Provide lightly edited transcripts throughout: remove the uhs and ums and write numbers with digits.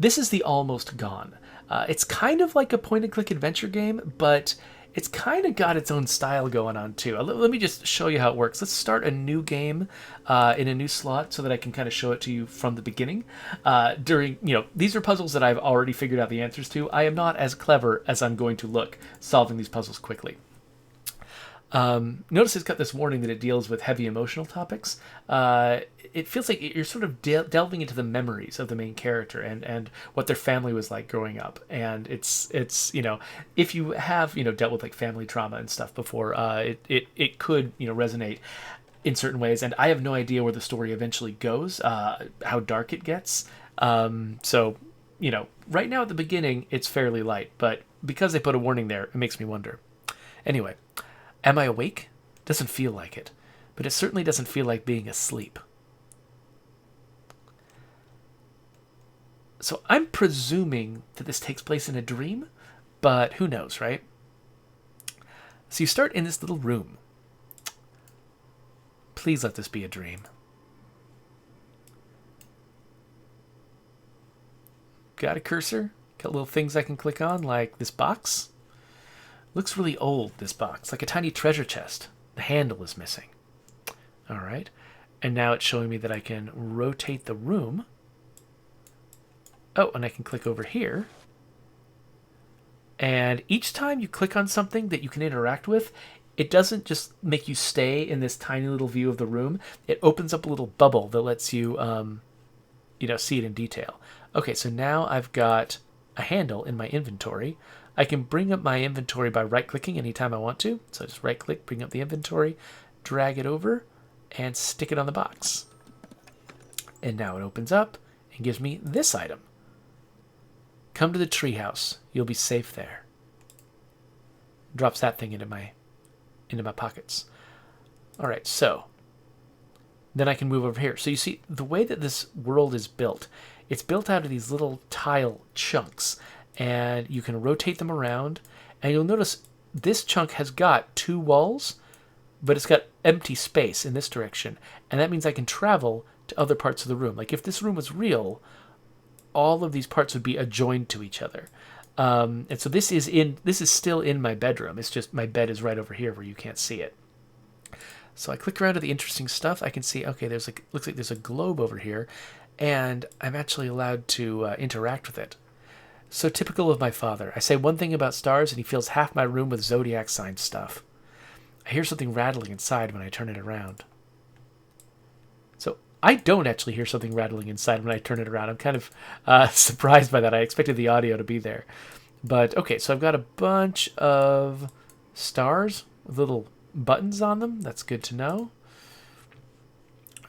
This is the Almost Gone. It's kind of like a point-and-click adventure game, but it's kind of got its own style going on too. Let me just show you how it works. Let's start a new game in a new slot so that I can kind of show it to you from the beginning. These are puzzles that I've already figured out the answers to. I am not as clever as I'm going to look solving these puzzles quickly. Notice it's got this warning that it deals with heavy emotional topics. It feels like you're sort of delving into the memories of the main character and what their family was like growing up. And it's if you have dealt with like family trauma and stuff before, it could resonate in certain ways. And I have no idea where the story eventually goes, how dark it gets. So right now at the beginning it's fairly light, but because they put a warning there, it makes me wonder. Anyway. Am I awake? Doesn't feel like it. But it certainly doesn't feel like being asleep. So I'm presuming that this takes place in a dream, but who knows, right? So you start in this little room. Please let this be a dream. Got a cursor? Got little things I can click on, like this box? Looks really old, this box, like a tiny treasure chest. The handle is missing. All right. And now it's showing me that I can rotate the room. Oh, and I can click over here. And each time you click on something that you can interact with, it doesn't just make you stay in this tiny little view of the room. It opens up a little bubble that lets you, see it in detail. Okay, so now I've got a handle in my inventory. I can bring up my inventory by right-clicking anytime I want to. So just right-click, bring up the inventory, drag it over, and stick it on the box. And now it opens up and gives me this item. Come to the treehouse. You'll be safe there. Drops that thing into my pockets. All right, so then I can move over here. So you see, the way that this world is built, it's built out of these little tile chunks. And you can rotate them around, and you'll notice this chunk has got 2 walls, but it's got empty space in this direction, and that means I can travel to other parts of the room. Like if this room was real, all of these parts would be adjoined to each other. And so this is still in my bedroom. It's just my bed is right over here where you can't see it. So I click around to the interesting stuff. I can see, okay, looks like there's a globe over here, and I'm actually allowed to interact with it. So typical of my father. I say one thing about stars and he fills half my room with zodiac sign stuff. I hear something rattling inside when I turn it around. So I don't actually hear something rattling inside when I turn it around. I'm kind of surprised by that. I expected the audio to be there. But okay, so I've got a bunch of stars with little buttons on them. That's good to know.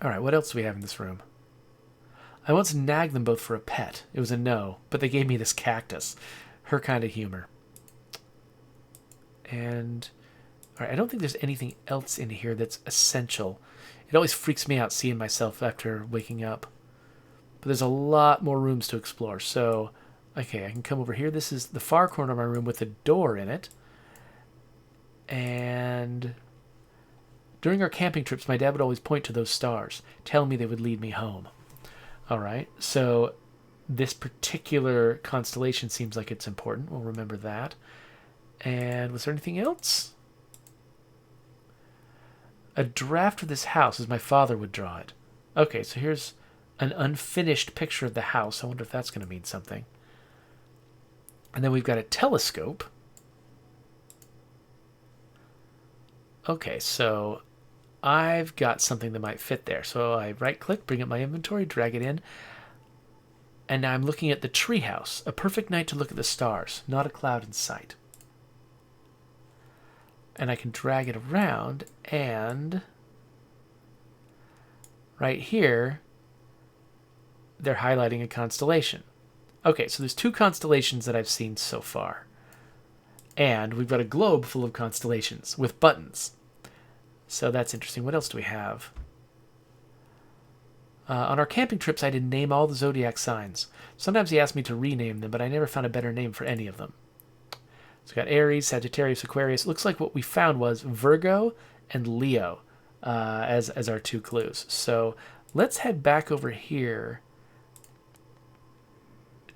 All right, what else do we have in this room? I once nagged them both for a pet. It was a no, but they gave me this cactus. Her kind of humor. And, all right, I don't think there's anything else in here that's essential. It always freaks me out seeing myself after waking up. But there's a lot more rooms to explore. So, okay, I can come over here. This is the far corner of my room with a door in it. And during our camping trips, my dad would always point to those stars, telling me they would lead me home. All right, so this particular constellation seems like it's important. We'll remember that. And was there anything else? A draft of this house as my father would draw it. Okay, so here's an unfinished picture of the house. I wonder if that's going to mean something. And then we've got a telescope. Okay, so I've got something that might fit there. So I right-click, bring up my inventory, drag it in. And now I'm looking at the treehouse. A perfect night to look at the stars. Not a cloud in sight. And I can drag it around, and right here, they're highlighting a constellation. Okay, so there's 2 constellations that I've seen so far. And we've got a globe full of constellations with buttons. So that's interesting. What else do we have? On our camping trips, I did name all the zodiac signs. Sometimes he asked me to rename them, but I never found a better name for any of them. So we got Aries, Sagittarius, Aquarius. It looks like what we found was Virgo and Leo as our 2 clues. So let's head back over here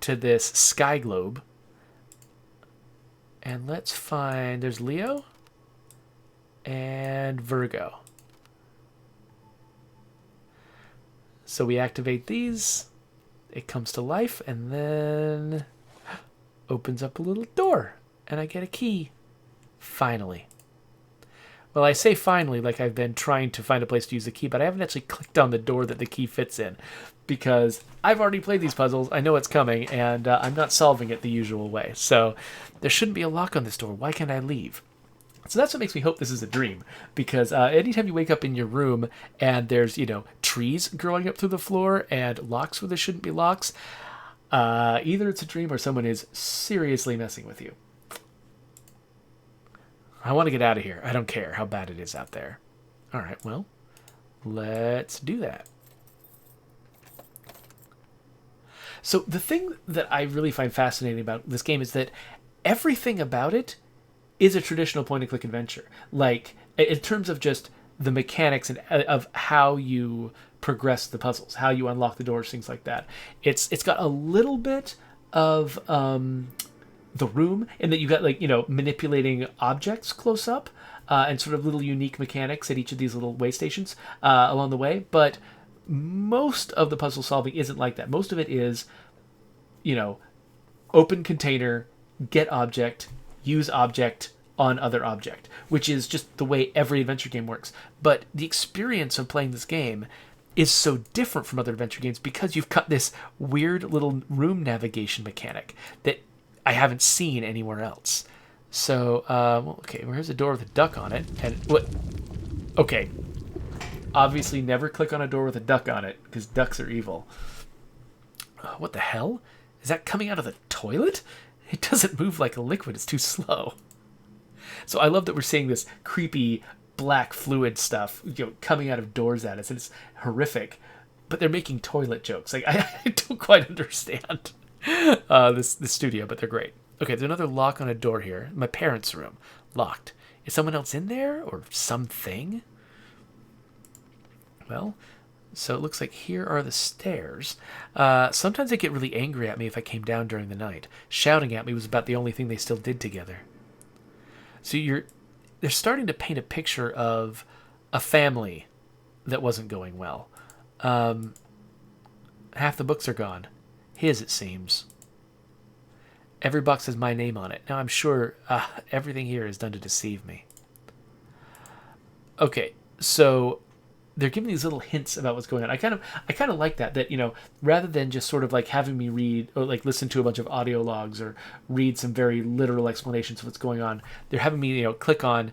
to this sky globe. And let's find, there's Leo and Virgo. So we activate these, it comes to life, and then opens up a little door, and I get a key. Finally. Well, I say finally like I've been trying to find a place to use the key, but I haven't actually clicked on the door that the key fits in, because I've already played these puzzles, I know it's coming, and I'm not solving it the usual way. So there shouldn't be a lock on this door. Why can't I leave? So that's what makes me hope this is a dream, because anytime you wake up in your room and there's, trees growing up through the floor and locks where there shouldn't be locks, either it's a dream or someone is seriously messing with you. I want to get out of here. I don't care how bad it is out there. All right, well, let's do that. So the thing that I really find fascinating about this game is that everything about it is a traditional point-and-click adventure. Like, in terms of just the mechanics and of how you progress the puzzles, how you unlock the doors, things like that. It's got a little bit of the room, in that you got, like, manipulating objects close up, and sort of little unique mechanics at each of these little way stations along the way. But most of the puzzle solving isn't like that. Most of it is, open container, get object, use object on other object, which is just the way every adventure game works. But the experience of playing this game is so different from other adventure games because you've got this weird little room navigation mechanic that I haven't seen anywhere else. So, okay, here's a door with a duck on it. And what? Okay. Obviously never click on a door with a duck on it, because ducks are evil. What the hell? Is that coming out of the toilet? It doesn't move like a liquid. It's too slow. So I love that we're seeing this creepy black fluid stuff, coming out of doors at us, and it's horrific. But they're making toilet jokes. Like, I don't quite understand this studio, but they're great. Okay, there's another lock on a door here. My parents' room. Locked. Is someone else in there? Or something? Well, so it looks like here are the stairs. Sometimes they get really angry at me if I came down during the night. Shouting at me was about the only thing they still did together. So they're starting to paint a picture of a family that wasn't going well. Half the books are gone. His, it seems. Every box has my name on it. Now I'm sure everything here is done to deceive me. Okay, so they're giving these little hints about what's going on. I kind of like that rather than just sort of like having me read or like listen to a bunch of audio logs or read some very literal explanations of what's going on, they're having me click on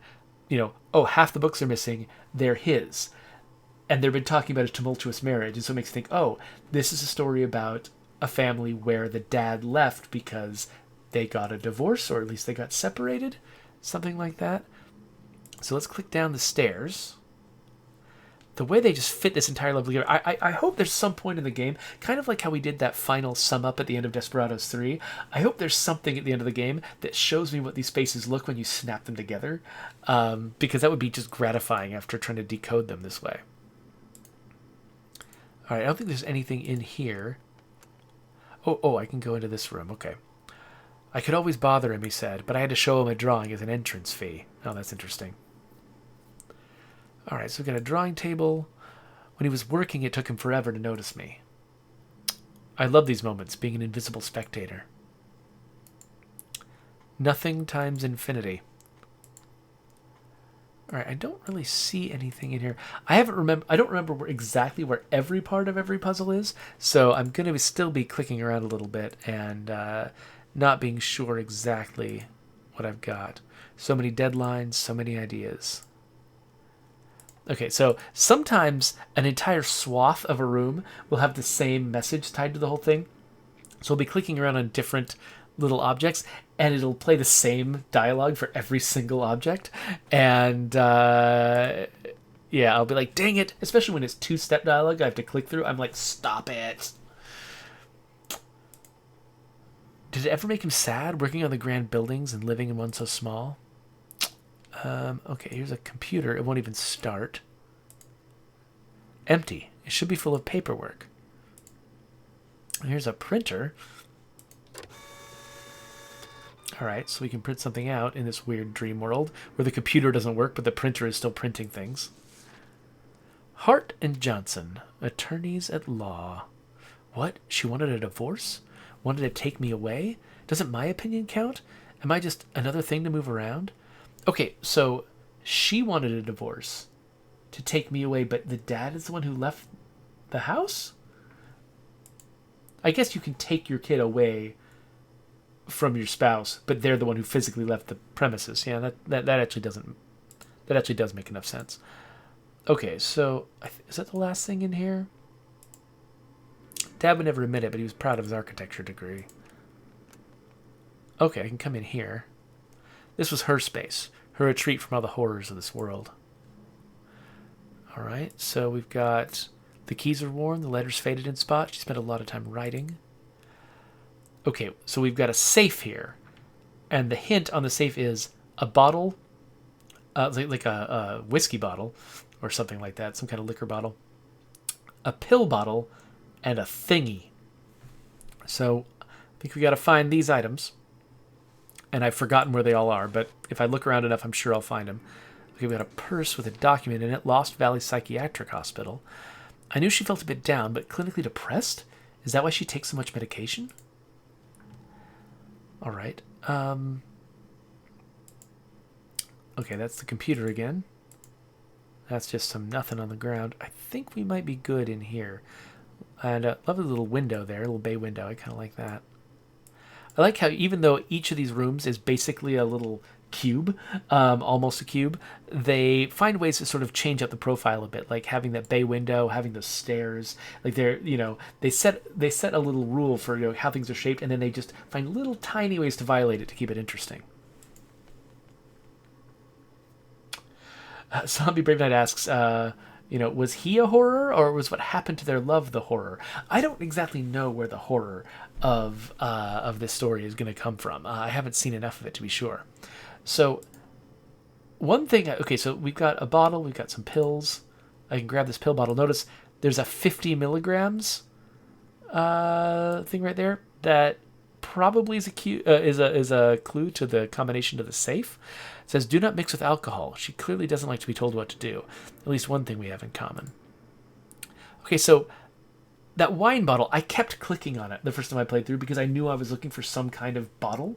oh, half the books are missing, they're his, and they've been talking about a tumultuous marriage, and so it makes you think, oh, this is a story about a family where the dad left because they got a divorce, or at least they got separated, something like that. So let's click down the stairs. The way they just fit this entire level together, I hope there's some point in the game, kind of like how we did that final sum up at the end of Desperados 3, I hope there's something at the end of the game that shows me what these spaces look when you snap them together, because that would be just gratifying after trying to decode them this way. Alright, I don't think there's anything in here. Oh, I can go into this room, okay. I could always bother him, he said, but I had to show him a drawing as an entrance fee. Oh, that's interesting. Alright, so we've got a drawing table. When he was working, it took him forever to notice me. I love these moments, being an invisible spectator. Nothing times infinity. Alright, I don't really see anything in here. I don't remember exactly where every part of every puzzle is, so I'm going to still be clicking around a little bit and not being sure exactly what I've got. So many deadlines, so many ideas. Okay, so sometimes an entire swath of a room will have the same message tied to the whole thing. So I'll be clicking around on different little objects, and it'll play the same dialogue for every single object. And yeah, I'll be like, dang it. Especially when it's two-step dialogue I have to click through. I'm like, stop it. Did it ever make him sad, working on the grand buildings and living in one so small? Okay, here's a computer. It won't even start. Empty. It should be full of paperwork. Here's a printer. All right, so we can print something out in this weird dream world where the computer doesn't work, but the printer is still printing things. Hart and Johnson, attorneys at law. What? She wanted a divorce? Wanted to take me away? Doesn't my opinion count? Am I just another thing to move around? Okay, so she wanted a divorce to take me away, but the dad is the one who left the house? I guess you can take your kid away from your spouse, but they're the one who physically left the premises. Yeah, that actually doesn't. That actually does make enough sense. Okay, so is that the last thing in here? Dad would never admit it, but he was proud of his architecture degree. Okay, I can come in here. This was her space, her retreat from all the horrors of this world. All right, so we've got the keys are worn, the letters faded in spots. She spent a lot of time writing. Okay, so we've got a safe here, and the hint on the safe is a bottle, like a whiskey bottle or something like that, some kind of liquor bottle, a pill bottle, and a thingy. So I think we got to find these items, and I've forgotten where they all are, but if I look around enough, I'm sure I'll find them. Okay, we got a purse with a document in it, Lost Valley Psychiatric Hospital. I knew she felt a bit down, but clinically depressed? Is that why she takes so much medication? All right. Okay, that's the computer again. That's just some nothing on the ground. I think we might be good in here. And lovely little window there, a little bay window. I kind of like that. I like how even though each of these rooms is basically a little cube, almost a cube, they find ways to sort of change up the profile a bit, like having that bay window, having those stairs. Like they're, they set a little rule for how things are shaped, and then they just find little tiny ways to violate it to keep it interesting. Zombie Brave Knight asks, was he a horror, or was what happened to their love the horror? I don't exactly know where the horror of this story is going to come from. I haven't seen enough of it to be sure. So, one thing... Okay, so we've got a bottle, we've got some pills. I can grab this pill bottle. Notice there's a 50 milligrams thing right there that probably is a clue to the combination to the safe. It says, do not mix with alcohol. She clearly doesn't like to be told what to do. At least one thing we have in common. Okay, so that wine bottle, I kept clicking on it the first time I played through because I knew I was looking for some kind of bottle.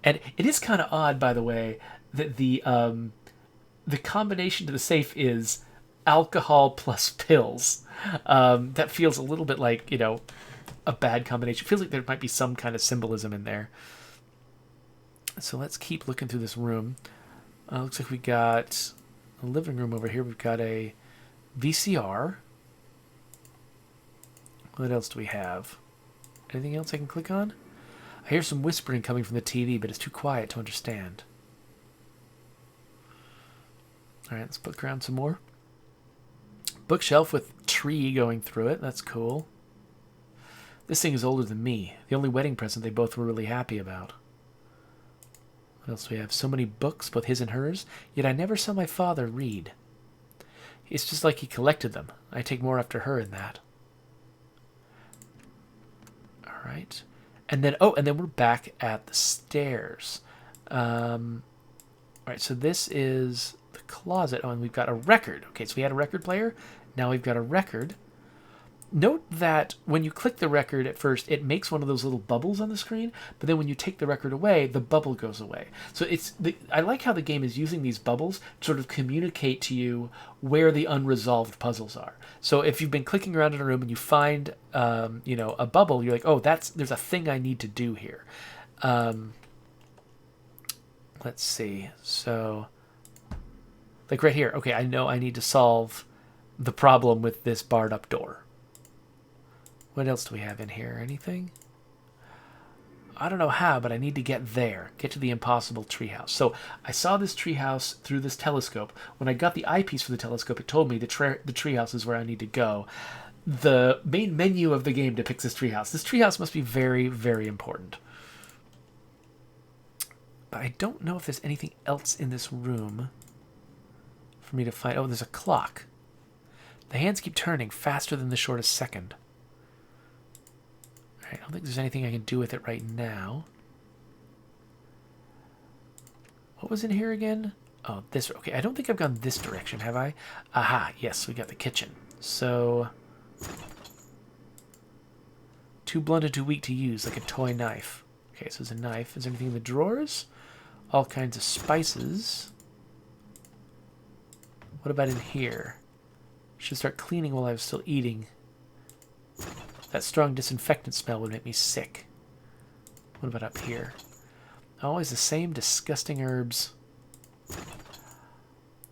And it is kind of odd, by the way, that the combination to the safe is alcohol plus pills. That feels a little bit like, a bad combination. It feels like there might be some kind of symbolism in there. So let's keep looking through this room. Looks like we got a living room over here. We've got a VCR. What else do we have? Anything else I can click on? I hear some whispering coming from the TV, but it's too quiet to understand. All right, let's look around some more. Bookshelf with tree going through it. That's cool. This thing is older than me. The only wedding present they both were really happy about. What else do we have? So many books, both his and hers, yet I never saw my father read. It's just like he collected them. I take more after her in that. All right. And then we're back at the stairs. All right, so this is the closet. Oh, and we've got a record. Okay, so we had a record player. Now we've got a record. Note that when you click the record at first, it makes one of those little bubbles on the screen, but then when you take the record away, the bubble goes away. So I like how the game is using these bubbles to sort of communicate to you where the unresolved puzzles are. So if you've been clicking around in a room and you find, a bubble, you're like, oh, there's a thing I need to do here. Let's see. So, like right here, okay, I know I need to solve the problem with this barred up door. What else do we have in here? Anything? I don't know how, but I need to get there. Get to the impossible treehouse. So I saw this treehouse through this telescope. When I got the eyepiece for the telescope, it told me the treehouse is where I need to go. The main menu of the game depicts this treehouse. This treehouse must be very, very important. But I don't know if there's anything else in this room for me to find. Oh, there's a clock. The hands keep turning faster than the shortest second. All right, I don't think there's anything I can do with it right now. What was in here again? Oh, this. Okay, I don't think I've gone this direction, have I? Aha, yes, we got the kitchen. So, too blunt and too weak to use, like a toy knife. Okay, so there's a knife. Is there anything in the drawers? All kinds of spices. What about in here? Should start cleaning while I was still eating. That strong disinfectant smell would make me sick. What about up here? Always the same disgusting herbs.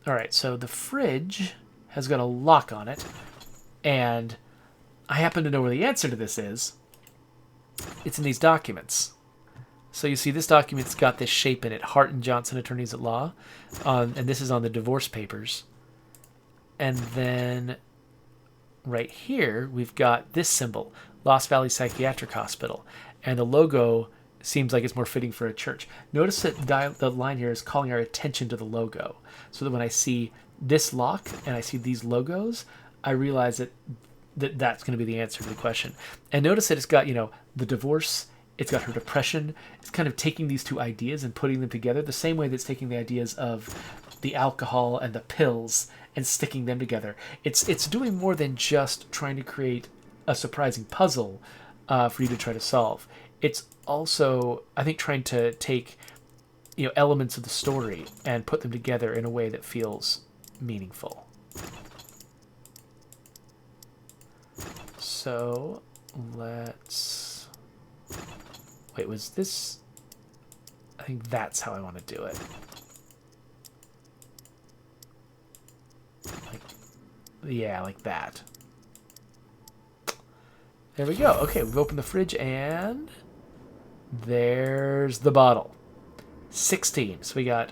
Alright, so the fridge has got a lock on it, and I happen to know where the answer to this is. It's in these documents. So you see this document's got this shape in it, Hart and Johnson, Attorneys at Law, and this is on the divorce papers. And then right here, we've got this symbol, Lost Valley Psychiatric Hospital, and the logo seems like it's more fitting for a church. Notice that the line here is calling our attention to the logo, so that when I see this lock and I see these logos, I realize that's going to be the answer to the question. And notice that it's got, the divorce, it's got her depression. It's kind of taking these two ideas and putting them together the same way that's taking the ideas of the alcohol and the pills and sticking them together. It's doing more than just trying to create a surprising puzzle for you to try to solve. It's also, I think, trying to take elements of the story and put them together in a way that feels meaningful. So let's wait. Was this? I think that's how I want to do it. Yeah, like that. There we go. Okay, we've opened the fridge and there's the bottle. 16. So we got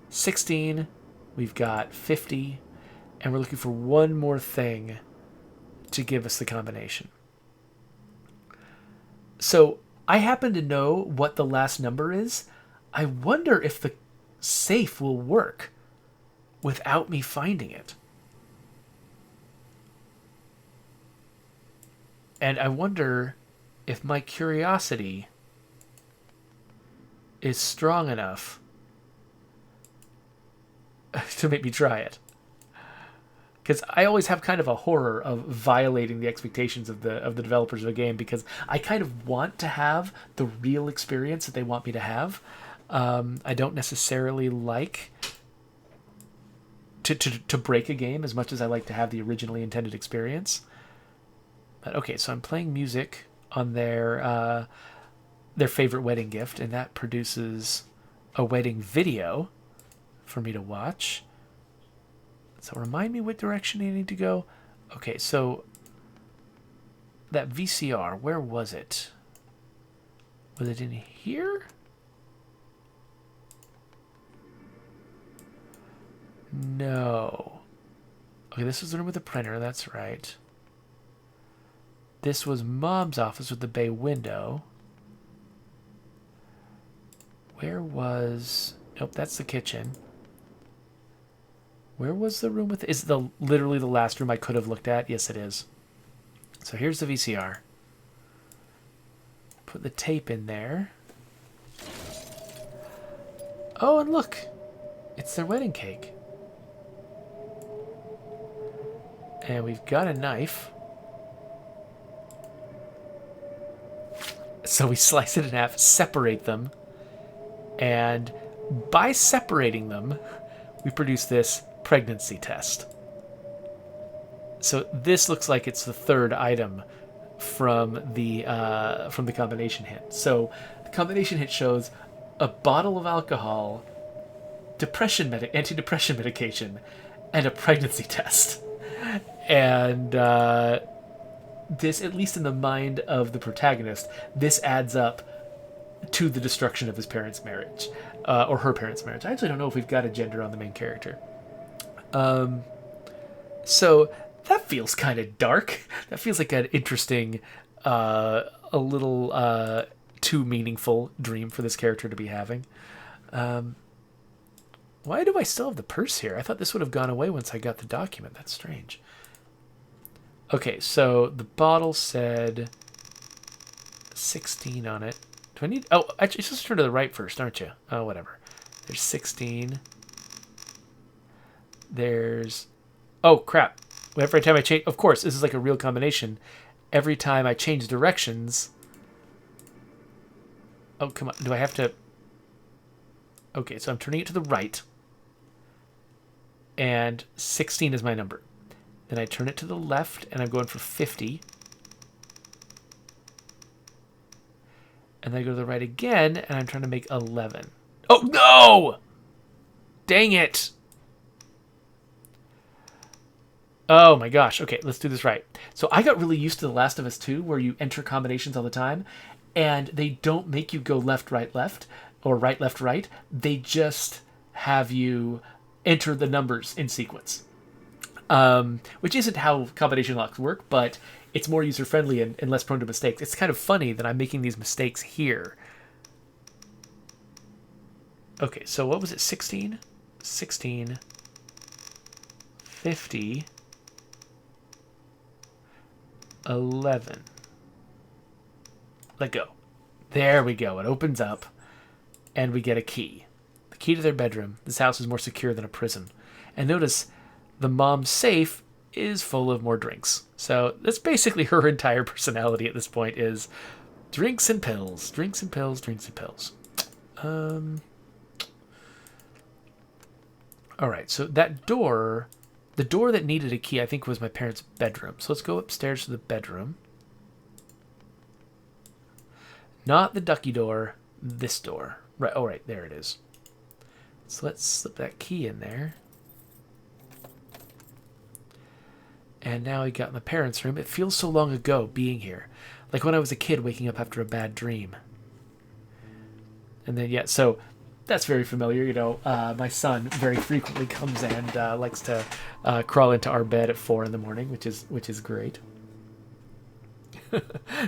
16, we've got 50, and we're looking for one more thing to give us the combination. So I happen to know what the last number is. I wonder if the safe will work without me finding it. And I wonder if my curiosity is strong enough to make me try it. Because I always have kind of a horror of violating the expectations of the developers of a game, because I kind of want to have the real experience that they want me to have. I don't necessarily like to break a game as much as I like to have the originally intended experience. But okay, so I'm playing music on their favorite wedding gift, and that produces a wedding video for me to watch. So remind me what direction I need to go. Okay, so that VCR, where was it? Was it in here? No. Okay, this was the room with the printer, that's right. This was Mom's office with the bay window. Where was... Nope, that's the kitchen. Where was the room with... Is it literally the last room I could have looked at? Yes, it is. So here's the VCR. Put the tape in there. Oh, and look! It's their wedding cake. And we've got a knife. So we slice it in half, separate them, and by separating them, we produce this pregnancy test. So this looks like it's the third item from the combination hint. So the combination hint shows a bottle of alcohol, antidepressant medication, and a pregnancy test. And this, at least in the mind of the protagonist, this adds up to the destruction of his parents' marriage, or her parents' marriage. I actually don't know if we've got a gender on the main character. So that feels kind of dark. That feels like an interesting, a little too meaningful dream for this character to be having. Why do I still have the purse here? I thought this would have gone away once I got the document. That's strange. Okay, so the bottle said 16 on it. Do I need... Oh, actually, you're supposed to turn to the right first, aren't you? Oh, whatever. There's 16. There's... Oh, crap. Every time I change... Of course, this is like a real combination. Every time I change directions... Oh, come on. Do I have to... Okay, so I'm turning it to the right. And 16 is my number. Then I turn it to the left, and I'm going for 50. And then I go to the right again, and I'm trying to make 11. Oh, no! Dang it! Oh my gosh. Okay, let's do this right. So I got really used to The Last of Us 2, where you enter combinations all the time, and they don't make you go left, right, left, or right, left, right. They just have you enter the numbers in sequence. Which isn't how combination locks work, but it's more user-friendly and less prone to mistakes. It's kind of funny that I'm making these mistakes here. Okay, so what was it? 16? 16. 50. 11. Let go. There we go. It opens up, and we get a key. The key to their bedroom. This house is more secure than a prison. And notice the mom's safe is full of more drinks. So that's basically her entire personality at this point is drinks and pills. Drinks and pills, drinks and pills. All right, so that door... The door that needed a key, I think, was my parents' bedroom. So let's go upstairs to the bedroom. Not the ducky door, this door. Right, oh, right, there it is. So let's slip that key in there. And now I got my parents' room. It feels so long ago being here. Like when I was a kid waking up after a bad dream. And then, yeah, so... That's very familiar, you know. My son very frequently comes and likes to crawl into our bed at 4 in the morning, which is great.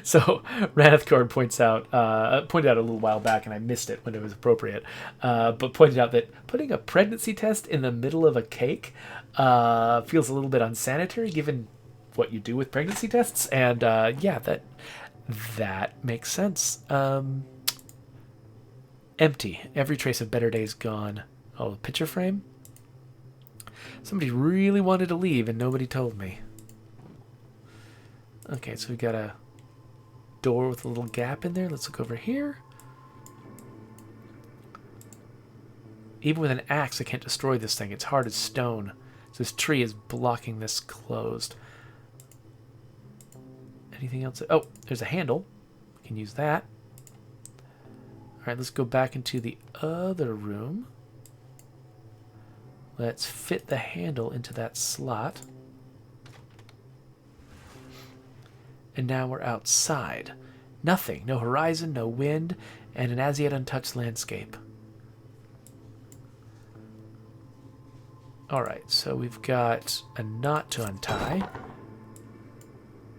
So Ranithcord pointed out a little while back, and I missed it when it was appropriate, but pointed out that putting a pregnancy test in the middle of a cake feels a little bit unsanitary, given what you do with pregnancy tests, and yeah, that makes sense. Empty. Every trace of better days gone. Oh, the picture frame? Somebody really wanted to leave and nobody told me. Okay, so we got a door with a little gap in there. Let's look over here. Even with an axe, I can't destroy this thing. It's hard as stone. So this tree is blocking this closed. Anything else? Oh, there's a handle. We can use that. All right, let's go back into the other room. Let's fit the handle into that slot. And now we're outside. Nothing. No horizon, no wind, and an as yet untouched landscape. All right, so we've got a knot to untie.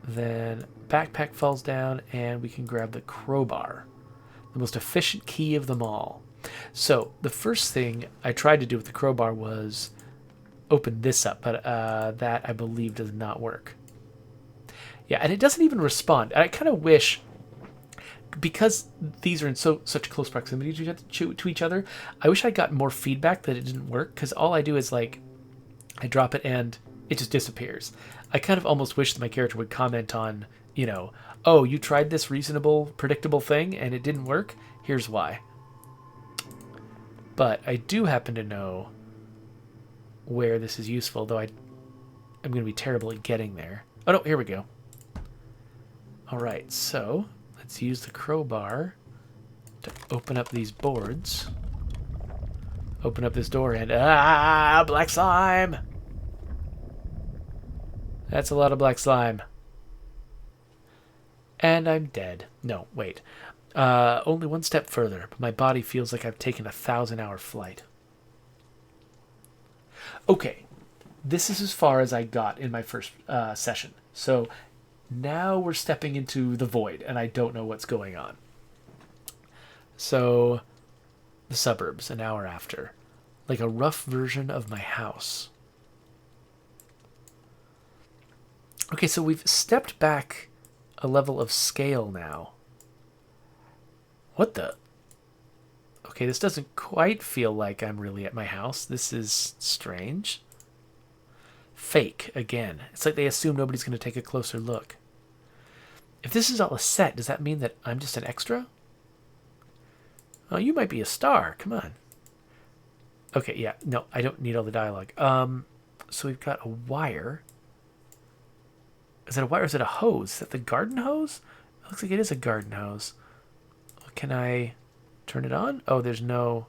Then backpack falls down, and we can grab the crowbar. The most efficient key of them all. So the first thing I tried to do with the crowbar was open this up, but that I believe does not work. Yeah, and it doesn't even respond. I kind of wish, because these are in such close proximity to each other, I wish I got more feedback that it didn't work, because all I do is like, I drop it and it just disappears. I kind of almost wish that my character would comment on, you know, oh, you tried this reasonable, predictable thing and it didn't work? Here's why. But I do happen to know where this is useful, though I'm going to be terrible at getting there. Oh, no, here we go. All right, so let's use the crowbar to open up these boards. Open up this door and... Ah, black slime! That's a lot of black slime. And I'm dead. No, wait. Only one step further, but my body feels like I've taken a 1,000-hour flight. Okay, this is as far as I got in my first session. So now we're stepping into the void, and I don't know what's going on. So, the suburbs, an hour after. Like a rough version of my house. Okay, so we've stepped back a level of scale now. What the? Okay, this doesn't quite feel like I'm really at my house. This is strange. Fake, again. It's like they assume nobody's going to take a closer look. If this is all a set, does that mean that I'm just an extra? Oh, you might be a star. Come on. Okay, yeah. No, I don't need all the dialogue. So we've got a wire. Is it a wire or is it a hose? Is that the garden hose? It looks like it is a garden hose. Can I turn it on? Oh, there's no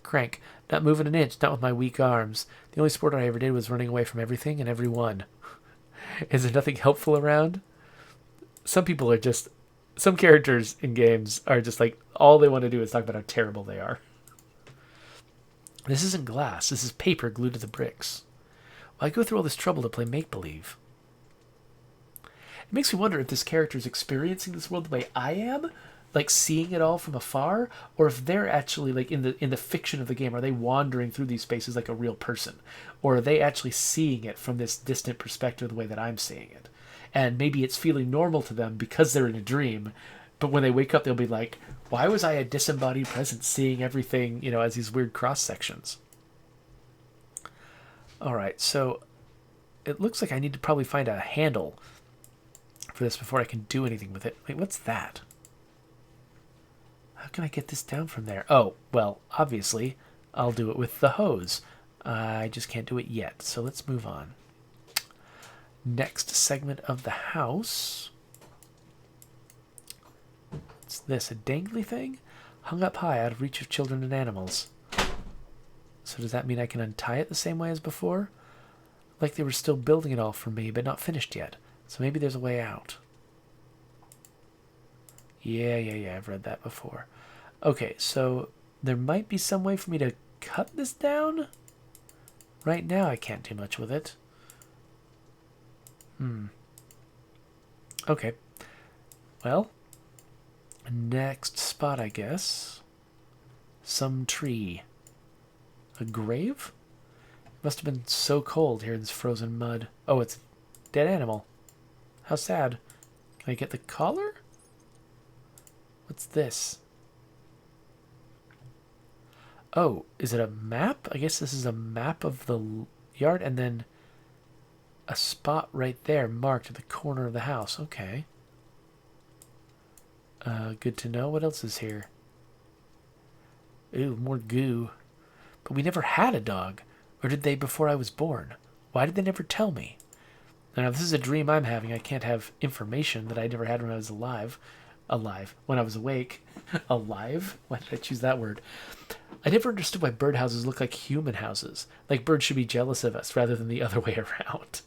crank. Not moving an inch, not with my weak arms. The only sport I ever did was running away from everything and everyone. Is there nothing helpful around? Some people are just... Some characters in games are just like, all they want to do is talk about how terrible they are. This isn't glass. This is paper glued to the bricks. Why go through all this trouble to play make-believe? It makes me wonder if this character is experiencing this world the way I am, like seeing it all from afar, or if they're actually like in the fiction of the game. Are they wandering through these spaces like a real person, or are they actually seeing it from this distant perspective the way that I'm seeing it? And maybe it's feeling normal to them because they're in a dream, but when they wake up they'll be like, why was I a disembodied presence seeing everything, as these weird cross sections? All right, so it looks like I need to probably find a handle for this before I can do anything with it. Wait, what's that? How can I get this down from there? Oh, well, obviously, I'll do it with the hose. I just can't do it yet, so let's move on. Next segment of the house. What's this, a dangly thing? Hung up high out of reach of children and animals. So does that mean I can untie it the same way as before? Like they were still building it all for me, but not finished yet. So maybe there's a way out. Yeah, I've read that before. Okay, so there might be some way for me to cut this down? Right now I can't do much with it. Okay. Well, next spot, I guess. Some tree. A grave? It must have been so cold here in this frozen mud. Oh, it's a dead animal. How sad. Can I get the collar? What's this? Oh, is it a map? I guess this is a map of the yard and then a spot right there marked at the corner of the house. Okay. Good to know. What else is here? Ooh, more goo. But we never had a dog. Or did they before I was born? Why did they never tell me? Now, if this is a dream I'm having, I can't have information that I never had when I was alive. When I was awake. Alive? Why did I choose that word? I never understood why birdhouses look like human houses. Like birds should be jealous of us rather than the other way around.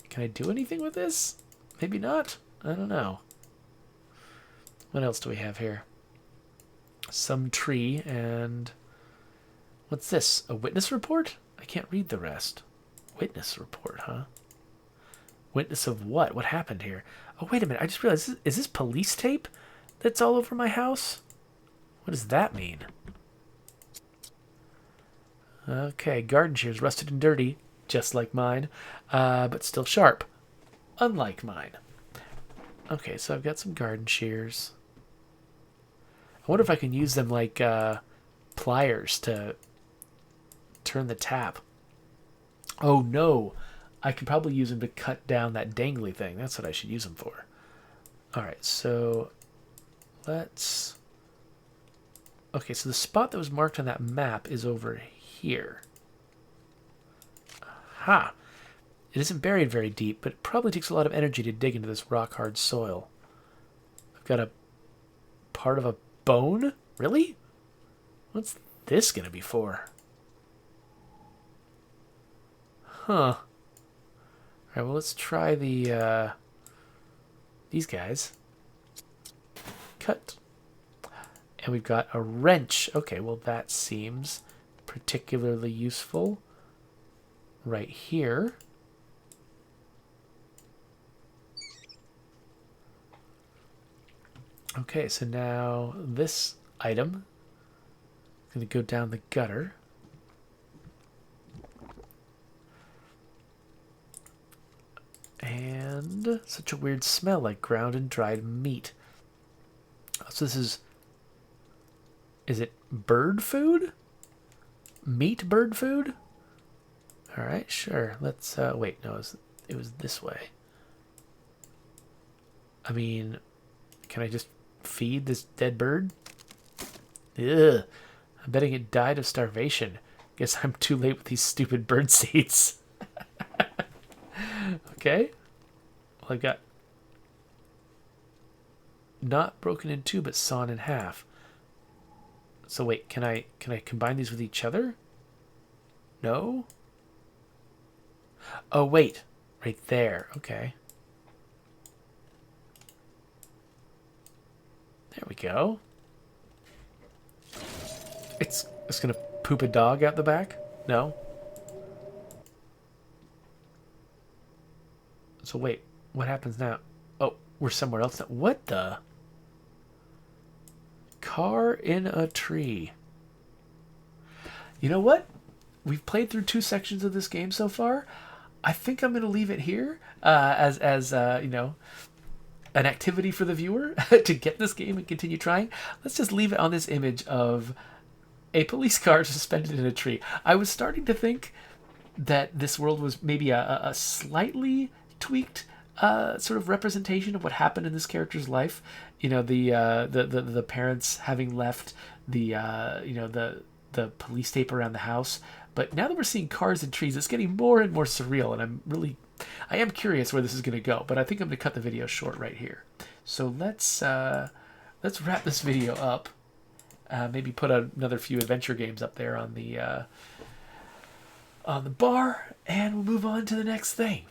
Can I do anything with this? Maybe not. I don't know. What else do we have here? Some tree and... What's this? A witness report? I can't read the rest. Witness report, huh? Witness of what? What happened here? Oh, wait a minute. I just realized, is this police tape that's all over my house? What does that mean? Okay, garden shears, rusted and dirty, just like mine, but still sharp, unlike mine. Okay, so I've got some garden shears. I wonder if I can use them like pliers to turn the tap. Oh no, I can probably use them to cut down that dangly thing. That's what I should use them for. Alright, so let's... Okay, so the spot that was marked on that map is over here. Aha! It isn't buried very deep, but it probably takes a lot of energy to dig into this rock-hard soil. I've got a part of a bone? Really? What's this gonna be for? Huh. Alright, well, let's try the, these guys. Cut. And we've got a wrench. Okay, well, that seems particularly useful right here. Okay, so now this item is going to go down the gutter. And such a weird smell, like ground and dried meat. So this is it bird food? Meat bird food? All right, sure. Let's wait. No, it was this way. I mean, can I just feed this dead bird? Ugh. I'm betting it died of starvation. Guess I'm too late with these stupid bird seeds. Okay. Well, I've got not broken in two, but sawn in half. So wait, can I combine these with each other? No? Oh, wait. Right there. Okay. There we go. It's gonna poop a dog out the back? No? So wait, what happens now? Oh, we're somewhere else now. What the? Car in a tree. You know what? We've played through 2 sections of this game so far. I think I'm going to leave it here as you know, an activity for the viewer to get this game and continue trying. Let's just leave it on this image of a police car suspended in a tree. I was starting to think that this world was maybe a slightly tweaked sort of representation of what happened in this character's life. You know, the parents having left the you know, the police tape around the house. But now that we're seeing cars and trees, it's getting more and more surreal, and I am curious where this is going to go. But I think I'm going to cut the video short right here. So let's wrap this video up. Maybe put another few adventure games up there on the bar, and we'll move on to the next thing.